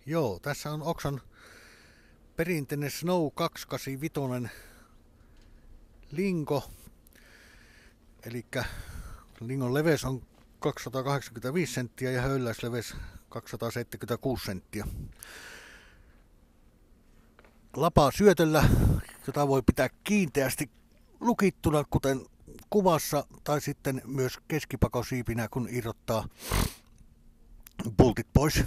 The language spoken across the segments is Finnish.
Joo, tässä on oksan perinteinen Snow 285 linko. Eli lingon leveys on 285 senttiä ja höyläysleveys 276 senttiä. Lapa syötöllä, jota voi pitää kiinteästi lukittuna, kuten kuvassa, tai sitten myös keskipakosiipinä, kun irrottaa pultit pois.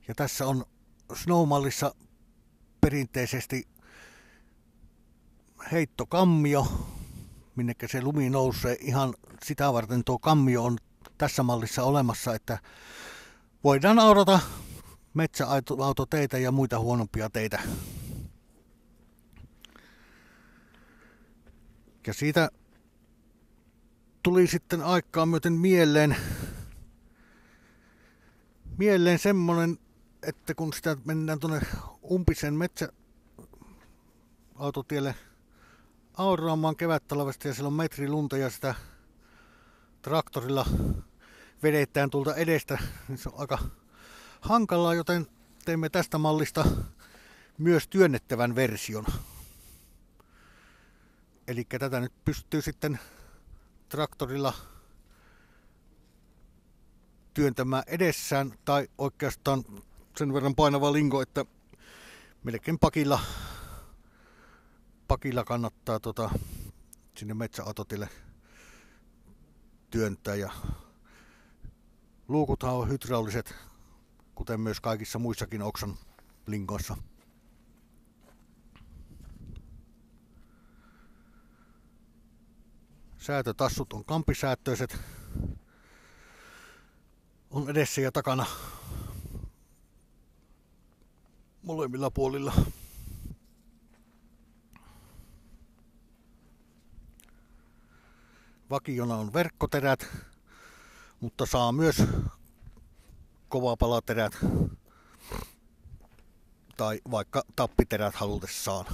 Ja tässä on Snow-mallissa perinteisesti heittokammio, minnekä se lumi nousee. Ihan sitä varten tuo kammio on tässä mallissa olemassa, että voidaan aurata metsäautoteitä ja muita huonompia teitä. Ja siitä tuli sitten aikaa myöten mieleen semmonen, että kun sitä mennään tuonne umpisen metsäautotielle auraamaan kevättalvesta ja siellä on metri lunta ja sitä traktorilla vedetään tuolta edestä, niin se on aika hankalaa, joten teemme tästä mallista myös työnnettävän version. Eli tätä nyt pystyy sitten traktorilla työntämään edessään, tai oikeastaan sen verran painava linko, että melkein pakilla kannattaa sinne metsäautotille työntää. Ja luukuthan on hydrauliset, kuten myös kaikissa muissakin oksan linkoissa. Säätötassut on kampisäättöiset. On edessä ja takana molemmilla puolilla. Vakiona on verkkoterät, mutta saa myös kovapalaterät tai vaikka tappiterät halutessaan.